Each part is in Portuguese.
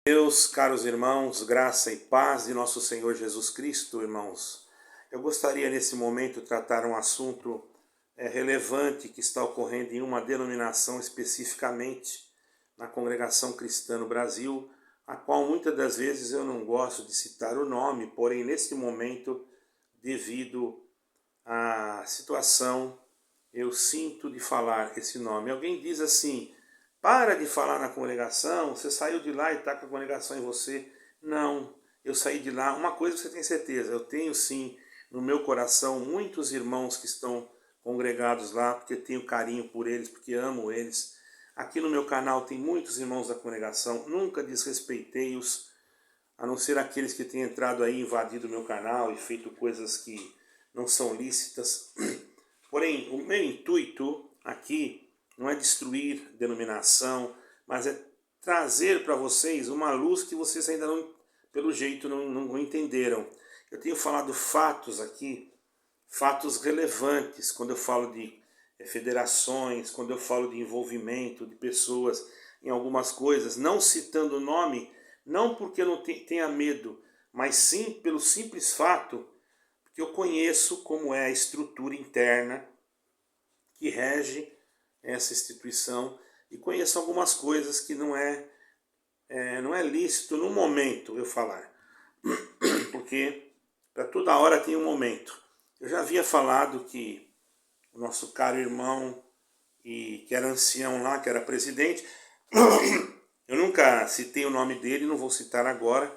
Deus, caros irmãos, graça e paz de nosso Senhor Jesus Cristo, irmãos. Eu gostaria nesse momento de tratar um assunto relevante que está ocorrendo em uma denominação especificamente na Congregação Cristã no Brasil, a qual muitas das vezes eu não gosto de citar o nome, porém nesse momento, devido à situação, eu sinto de falar esse nome. Alguém diz assim: para de falar na congregação, você saiu de lá e está com a congregação em você. Não, eu saí de lá. Uma coisa você tem certeza, eu tenho sim no meu coração muitos irmãos que estão congregados lá, porque tenho carinho por eles, porque amo eles. Aqui no meu canal tem muitos irmãos da congregação, nunca desrespeitei-os, a não ser aqueles que têm entrado aí, invadido o meu canal e feito coisas que não são lícitas. Porém, o meu intuito aqui não é destruir denominação, mas é trazer para vocês uma luz que vocês ainda não, pelo jeito, não entenderam. Eu tenho falado fatos aqui, fatos relevantes, quando eu falo de federações, quando eu falo de envolvimento de pessoas em algumas coisas, não citando o nome, não porque eu não tenha medo, mas sim pelo simples fato que eu conheço como é a estrutura interna que rege essa instituição e conheço algumas coisas que não é lícito no momento eu falar, porque para toda hora tem um momento. Eu já havia falado que o nosso caro irmão, que era ancião lá, que era presidente, eu nunca citei o nome dele, não vou citar agora,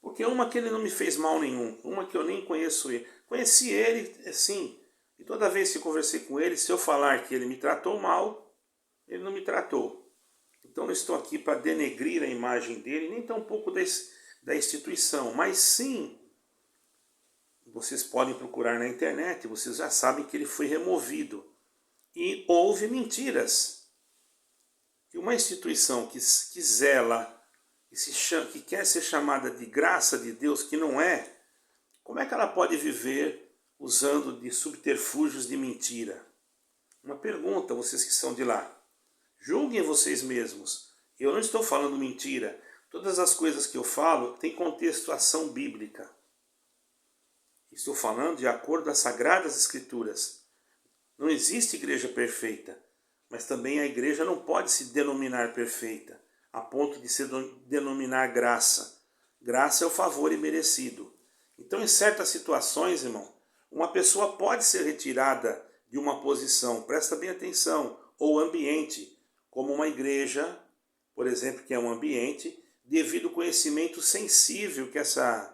porque uma que ele não me fez mal nenhum, uma que eu nem conheço ele. Conheci ele, assim, e toda vez que conversei com ele, se eu falar que ele me tratou mal, ele não me tratou. Então não estou aqui para denegrir a imagem dele, nem tampouco da instituição, mas sim, vocês podem procurar na internet, vocês já sabem que ele foi removido. E houve mentiras. E uma instituição que zela, que quer ser chamada de graça de Deus, que não é, como é que ela pode viver usando de subterfúgios de mentira? Uma pergunta, vocês que são de lá. Julguem vocês mesmos. Eu não estou falando mentira. Todas as coisas que eu falo têm contextuação bíblica. Estou falando de acordo às Sagradas Escrituras. Não existe igreja perfeita, mas também a igreja não pode se denominar perfeita, a ponto de se denominar graça. Graça é o favor imerecido. Então, em certas situações, irmão, uma pessoa pode ser retirada de uma posição, presta bem atenção, ou ambiente, como uma igreja, por exemplo, que é um ambiente, devido ao conhecimento sensível que essa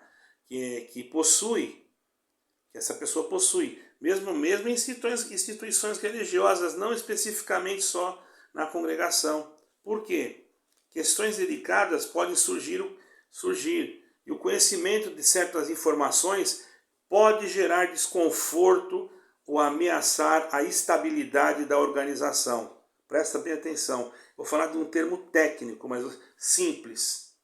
pessoa possui, mesmo em instituições religiosas, não especificamente só na congregação. Por quê? Questões delicadas podem surgir, e o conhecimento de certas informações pode gerar desconforto ou ameaçar a estabilidade da organização. Presta bem atenção. Vou falar de um termo técnico, mas simples.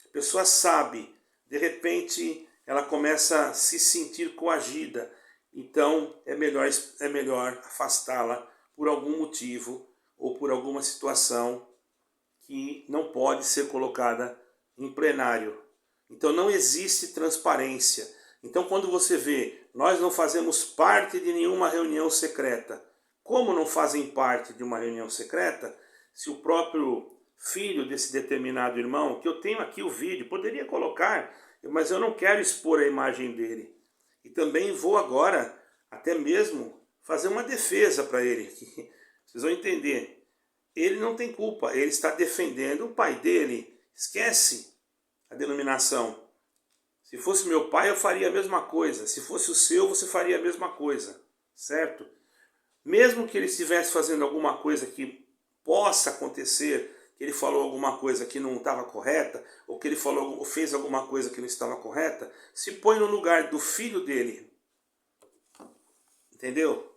A pessoa sabe, de repente ela começa a se sentir coagida. Então é melhor afastá-la por algum motivo ou por alguma situação que não pode ser colocada em plenário. Então não existe transparência. Então quando você vê, nós não fazemos parte de nenhuma reunião secreta. Como não fazem parte de uma reunião secreta, se o próprio filho desse determinado irmão, que eu tenho aqui o vídeo, poderia colocar, mas eu não quero expor a imagem dele. E também vou agora, até mesmo, fazer uma defesa para ele. Vocês vão entender. Ele não tem culpa, ele está defendendo o pai dele. Esquece a denominação. Se fosse meu pai, eu faria a mesma coisa. Se fosse o seu, você faria a mesma coisa. Certo? Mesmo que ele estivesse fazendo alguma coisa que possa acontecer, que ele falou alguma coisa que não estava correta, ou que ele falou ou fez alguma coisa que não estava correta, se põe no lugar do filho dele. Entendeu?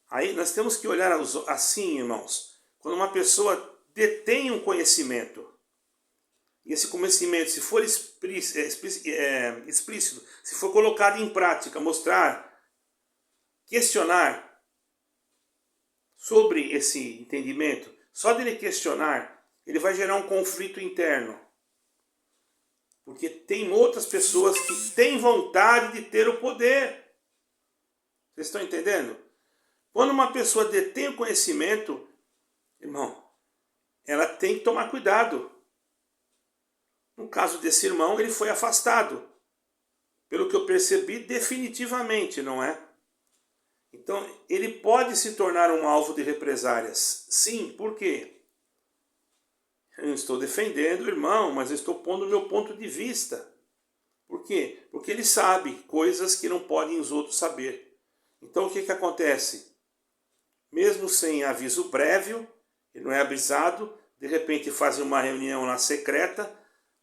Aí nós temos que olhar assim, irmãos. Quando uma pessoa detém um conhecimento, e esse conhecimento, se for explícito, se for colocado em prática, mostrar, questionar sobre esse entendimento, só dele questionar, ele vai gerar um conflito interno. Porque tem outras pessoas que têm vontade de ter o poder. Vocês estão entendendo? Quando uma pessoa detém o conhecimento, irmão, ela tem que tomar cuidado. No caso desse irmão, ele foi afastado. Pelo que eu percebi, definitivamente, não é? Então, ele pode se tornar um alvo de represálias. Sim, por quê? Eu não estou defendendo o irmão, mas eu estou pondo o meu ponto de vista. Por quê? Porque ele sabe coisas que não podem os outros saber. Então, o que acontece? Mesmo sem aviso prévio, ele não é avisado, de repente fazem uma reunião lá secreta,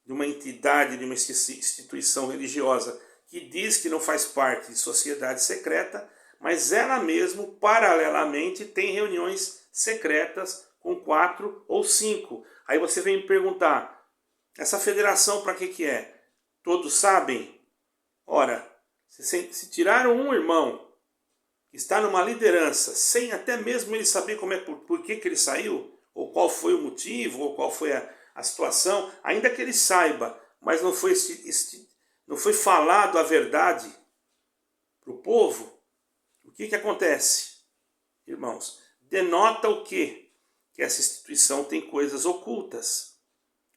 de uma entidade, de uma instituição religiosa, que diz que não faz parte de sociedade secreta, mas ela mesmo, paralelamente, tem reuniões secretas com 4 ou 5. Aí você vem me perguntar, essa federação para que é? Todos sabem? Ora, se tiraram um irmão que está numa liderança, sem até mesmo ele saber por que ele saiu, ou qual foi o motivo, ou qual foi a situação, ainda que ele saiba, mas não foi falado a verdade para o povo, o que acontece? Irmãos, denota o quê? Que essa instituição tem coisas ocultas,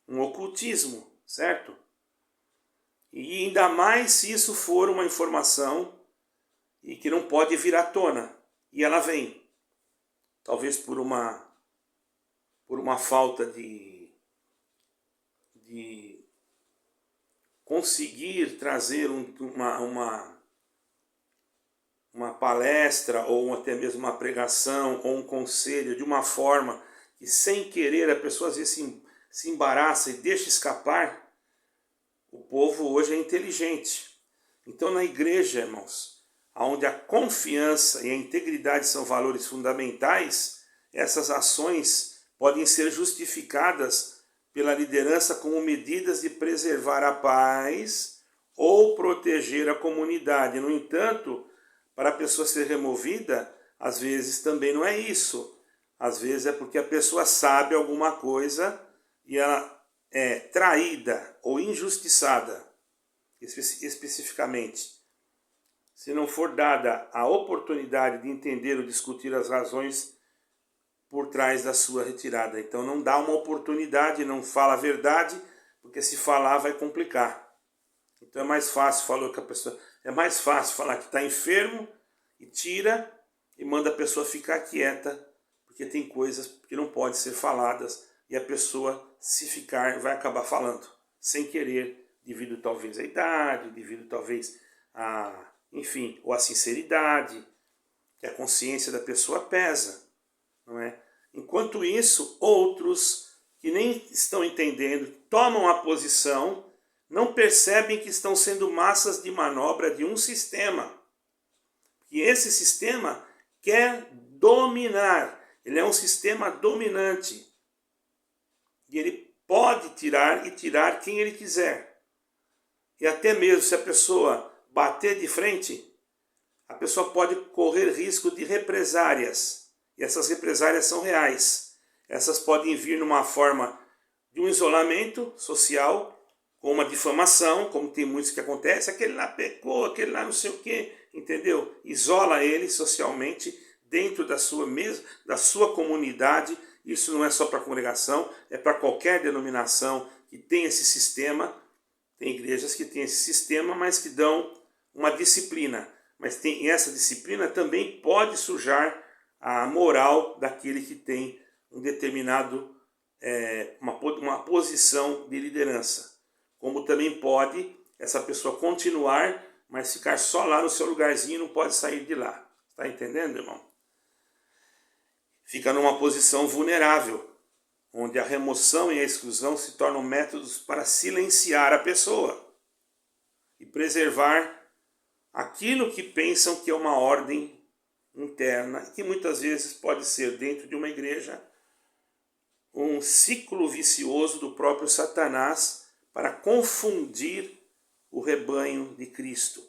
um ocultismo, certo? E ainda mais se isso for uma informação e que não pode vir à tona, e ela vem, talvez por uma falta de conseguir trazer uma palestra, ou até mesmo uma pregação, ou um conselho, de uma forma que, sem querer, a pessoa às vezes se embaraça e deixa escapar. O povo hoje é inteligente. Então, na igreja, irmãos, onde a confiança e a integridade são valores fundamentais, essas ações podem ser justificadas pela liderança como medidas de preservar a paz ou proteger a comunidade. No entanto, para a pessoa ser removida, às vezes também não é isso. Às vezes é porque a pessoa sabe alguma coisa e ela é traída ou injustiçada, especificamente. Se não for dada a oportunidade de entender ou discutir as razões por trás da sua retirada. Então não dá uma oportunidade, não fala a verdade, porque se falar vai complicar. Então é mais fácil, é mais fácil falar que está enfermo e tira e manda a pessoa ficar quieta, porque tem coisas que não podem ser faladas e a pessoa, se ficar, vai acabar falando, sem querer, devido talvez à idade, devido talvez enfim, ou à sinceridade, que a consciência da pessoa pesa, não é? Enquanto isso, outros que nem estão entendendo, tomam a posição, não percebem que estão sendo massas de manobra de um sistema. E esse sistema quer dominar. Ele é um sistema dominante. E ele pode tirar quem ele quiser. E até mesmo se a pessoa bater de frente, a pessoa pode correr risco de represárias. E essas represárias são reais. Essas podem vir numa forma de um isolamento social, com uma difamação, como tem muitos que acontece, aquele lá pecou, aquele lá não sei o quê, entendeu? Isola ele socialmente dentro da sua comunidade. Isso não é só para a congregação, é para qualquer denominação que tem esse sistema. Tem igrejas que têm esse sistema, mas que dão uma disciplina. Mas essa disciplina também pode sujar a moral daquele que tem um determinado, uma posição de liderança. Como também pode essa pessoa continuar, mas ficar só lá no seu lugarzinho e não pode sair de lá. Está entendendo, irmão? Fica numa posição vulnerável, onde a remoção e a exclusão se tornam métodos para silenciar a pessoa e preservar aquilo que pensam que é uma ordem interna, e que muitas vezes pode ser, dentro de uma igreja, um ciclo vicioso do próprio Satanás para confundir o rebanho de Cristo,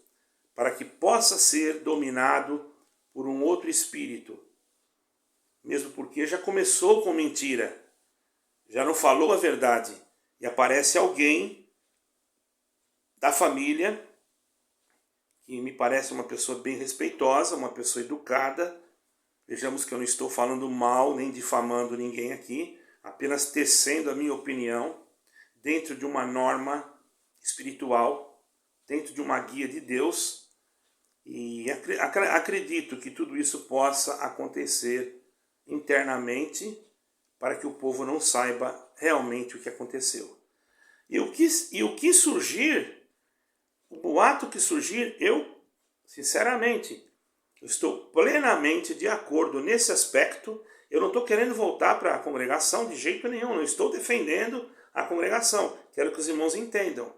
para que possa ser dominado por um outro espírito, mesmo porque já começou com mentira. já não falou a verdade e aparece alguém da família, que me parece uma pessoa bem respeitosa, uma pessoa educada. Vejamos que eu não estou falando mal nem difamando ninguém aqui, apenas tecendo a minha opinião dentro de uma norma espiritual, dentro de uma guia de Deus, e acredito que tudo isso possa acontecer internamente para que o povo não saiba realmente o que aconteceu. E o que surgir, o boato que surgir, eu, sinceramente, eu estou plenamente de acordo nesse aspecto. Eu não estou querendo voltar para a congregação de jeito nenhum, não estou defendendo a congregação. Quero que os irmãos entendam.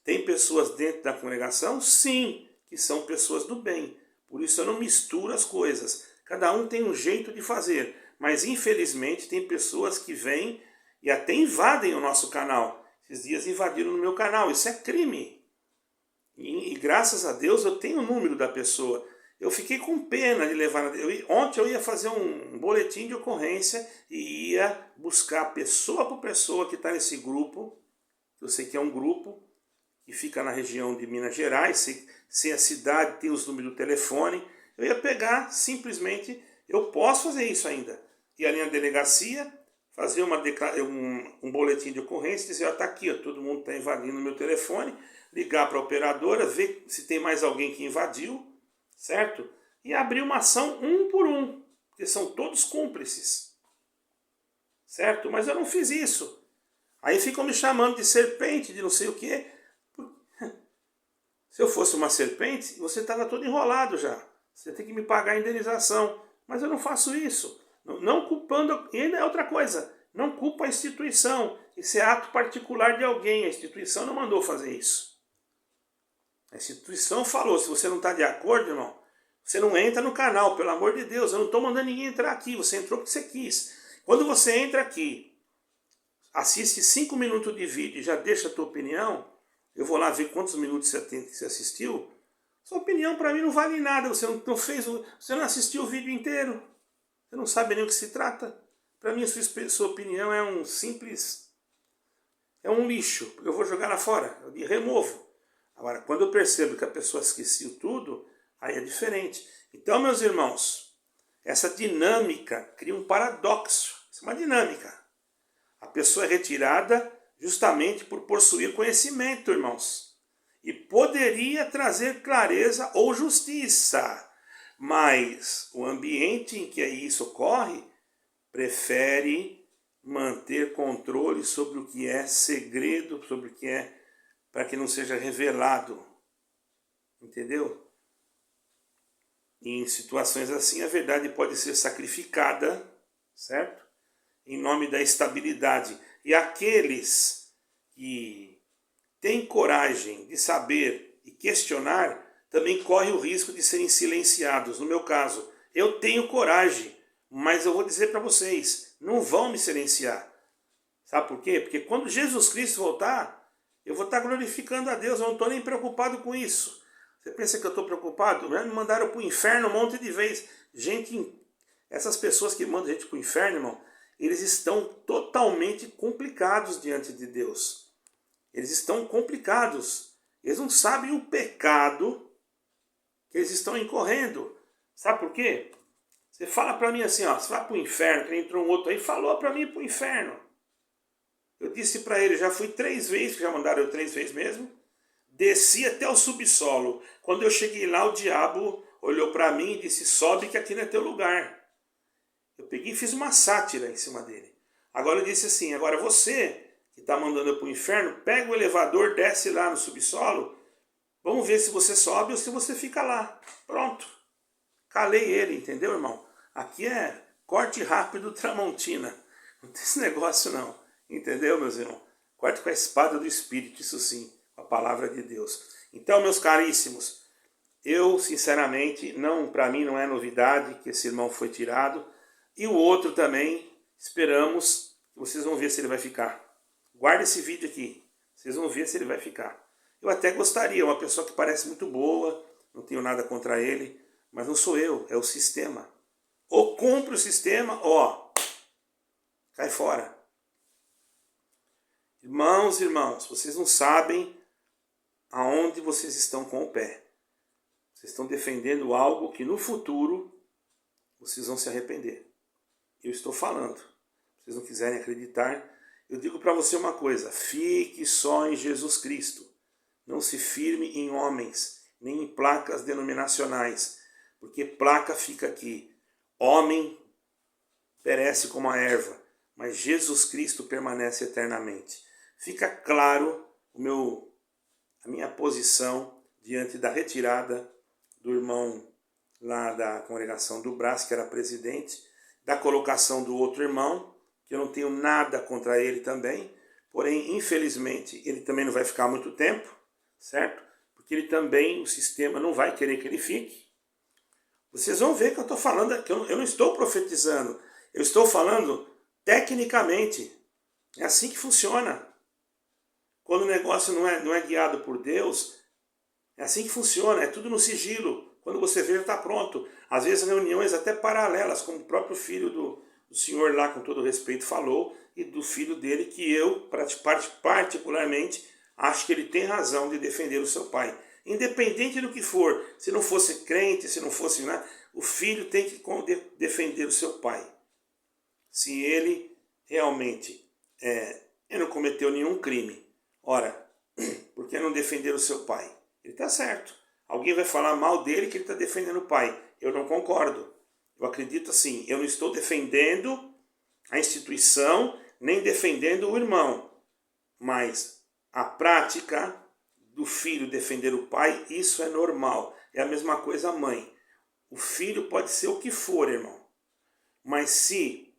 Tem pessoas dentro da congregação? Sim, que são pessoas do bem. Por isso eu não misturo as coisas. Cada um tem um jeito de fazer. Mas infelizmente tem pessoas que vêm e até invadem o nosso canal. Esses dias invadiram no meu canal. Isso é crime. E graças a Deus eu tenho o número da pessoa. Eu fiquei com pena de levar... Ontem eu ia fazer um boletim de ocorrência e ia buscar pessoa por pessoa que está nesse grupo. Eu sei que é um grupo que fica na região de Minas Gerais, se a cidade tem os números do telefone. Eu ia pegar, simplesmente, eu posso fazer isso ainda. Ir ali na delegacia, fazer um boletim de ocorrência, dizer, está aqui, ó, todo mundo está invadindo o meu telefone, ligar para a operadora, ver se tem mais alguém que invadiu, certo? E abrir uma ação um por um, porque são todos cúmplices, certo? Mas eu não fiz isso. Aí ficam me chamando de serpente, de não sei o quê. Se eu fosse uma serpente, você estava todo enrolado já. Você tem que me pagar a indenização. Mas eu não faço isso. Não culpando... E ainda é outra coisa. Não culpa a instituição. Isso é ato particular de alguém. A instituição não mandou fazer isso. A instituição falou, se você não está de acordo, irmão, você não entra no canal, pelo amor de Deus. Eu não estou mandando ninguém entrar aqui. Você entrou porque você quis. Quando você entra aqui, assiste 5 minutos de vídeo e já deixa a tua opinião, eu vou lá ver quantos minutos você assistiu. Sua opinião para mim não vale nada. Você você não assistiu o vídeo inteiro. Você não sabe nem o que se trata. Para mim, sua opinião é um simples... É um lixo. Eu vou jogar lá fora. Eu removo. Agora, quando eu percebo que a pessoa esqueceu tudo, aí é diferente. Então, meus irmãos, essa dinâmica cria um paradoxo. Isso é uma dinâmica. A pessoa é retirada justamente por possuir conhecimento, irmãos. E poderia trazer clareza ou justiça. Mas o ambiente em que isso ocorre prefere manter controle sobre o que é segredo, sobre o que é, para que não seja revelado. Entendeu? E em situações assim, a verdade pode ser sacrificada, certo? Em nome da estabilidade. E aqueles que têm coragem de saber e questionar, também correm o risco de serem silenciados. No meu caso, eu tenho coragem, mas eu vou dizer para vocês, não vão me silenciar. Sabe por quê? Porque quando Jesus Cristo voltar, eu vou estar glorificando a Deus, eu não estou nem preocupado com isso. Você pensa que eu estou preocupado? Me mandaram para o inferno um monte de vezes. Gente, essas pessoas que mandam gente para o inferno, irmão, eles estão totalmente complicados diante de Deus. Eles estão complicados. Eles não sabem o pecado que eles estão incorrendo. Sabe por quê? Você fala para mim assim, ó, você vai para o inferno, que entrou um outro aí, falou para mim ir para o inferno. Eu disse para ele, já fui 3 vezes, que já mandaram eu 3 vezes mesmo, desci até o subsolo. Quando eu cheguei lá, o diabo olhou para mim e disse, sobe que aqui não é teu lugar. Eu peguei e fiz uma sátira em cima dele. Agora eu disse assim, agora você que está mandando eu para o inferno, pega o elevador, desce lá no subsolo, vamos ver se você sobe ou se você fica lá. Pronto. Calei ele, entendeu, irmão? Aqui é corte rápido Tramontina. Não tem esse negócio não. Entendeu, meus irmãos? Corte com a espada do Espírito, isso sim, com a palavra de Deus. Então, meus caríssimos, eu, sinceramente, para mim não é novidade que esse irmão foi tirado. E o outro também, esperamos, vocês vão ver se ele vai ficar. Guarda esse vídeo aqui, vocês vão ver se ele vai ficar. Eu até gostaria, uma pessoa que parece muito boa, não tenho nada contra ele, mas não sou eu, é o sistema. Ou cumpre o sistema, ó, cai fora. Irmãos, vocês não sabem aonde vocês estão com o pé. Vocês estão defendendo algo que no futuro vocês vão se arrepender. Eu estou falando. Se vocês não quiserem acreditar, eu digo para você uma coisa: fique só em Jesus Cristo. Não se firme em homens, nem em placas denominacionais, porque placa fica aqui. Homem perece como a erva, mas Jesus Cristo permanece eternamente. Fica claro a minha posição diante da retirada do irmão lá da congregação do Brás, que era presidente, da colocação do outro irmão, que eu não tenho nada contra ele também, porém, infelizmente, ele também não vai ficar muito tempo, certo? Porque ele também, o sistema não vai querer que ele fique. Vocês vão ver que eu estou falando, que eu não estou profetizando, eu estou falando tecnicamente. É assim que funciona. Quando o negócio não é guiado por Deus, é assim que funciona, é tudo no sigilo. Quando você vê, já está pronto. Às vezes reuniões até paralelas, como o próprio filho do senhor lá, com todo respeito, falou, e do filho dele, que eu, particularmente, acho que ele tem razão de defender o seu pai. Independente do que for, se não fosse crente, se não fosse nada, o filho tem que defender o seu pai. Se ele realmente não cometeu nenhum crime, ora, por que não defender o seu pai? Ele está certo. Alguém vai falar mal dele que ele está defendendo o pai. Eu não concordo. Eu acredito assim, eu não estou defendendo a instituição, nem defendendo o irmão. Mas a prática do filho defender o pai, isso é normal. É a mesma coisa a mãe. O filho pode ser o que for, irmão. Mas se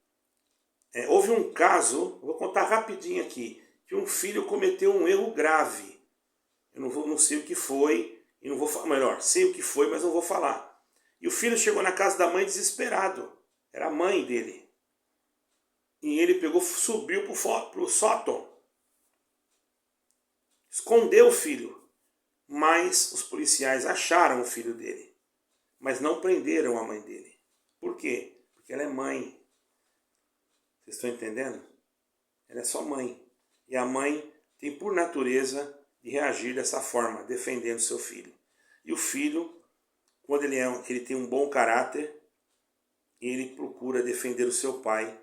houve um caso, vou contar rapidinho aqui, que um filho cometeu um erro grave. Eu não sei o que foi, e não vou falar, melhor, sei o que foi, mas não vou falar. E o filho chegou na casa da mãe desesperado. Era a mãe dele. E ele subiu para o sótão. Escondeu o filho. Mas os policiais acharam o filho dele. Mas não prenderam a mãe dele. Por quê? Porque ela é mãe. Vocês estão entendendo? Ela é só mãe. E a mãe tem por natureza de reagir dessa forma, defendendo seu filho. E o filho, quando ele tem um bom caráter, ele procura defender o seu pai.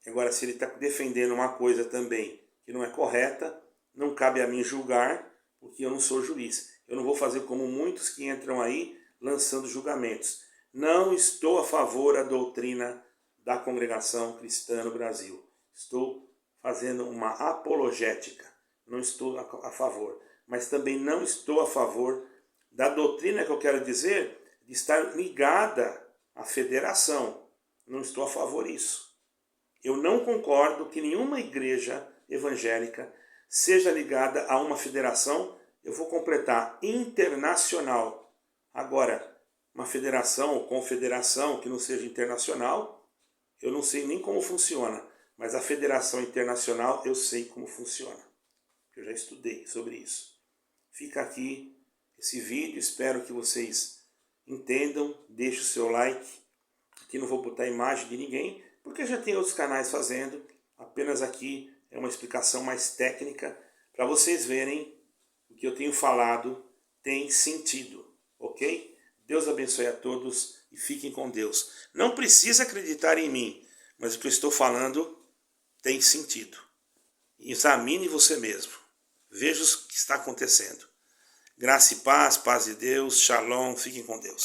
Agora, se ele está defendendo uma coisa também que não é correta, não cabe a mim julgar, porque eu não sou juiz. Eu não vou fazer como muitos que entram aí lançando julgamentos. Não estou a favor da doutrina da congregação cristã no Brasil. Estou fazendo uma apologética. Não estou a favor. Mas também não estou a favor da doutrina que eu quero dizer de estar ligada à federação. Não estou a favor disso. Eu não concordo que nenhuma igreja evangélica seja ligada a uma federação, eu vou completar, internacional. Agora, uma federação ou confederação que não seja internacional, eu não sei nem como funciona, mas a federação internacional eu sei como funciona. Eu já estudei sobre isso. Fica aqui esse vídeo, espero que vocês entendam, deixe o seu like. Aqui não vou botar imagem de ninguém, porque já tem outros canais fazendo, apenas aqui é uma explicação mais técnica, para vocês verem o que eu tenho falado tem sentido, ok? Deus abençoe a todos e fiquem com Deus. Não precisa acreditar em mim, mas o que eu estou falando tem sentido. Examine você mesmo. Veja o que está acontecendo. Graça e paz de Deus, shalom, fiquem com Deus.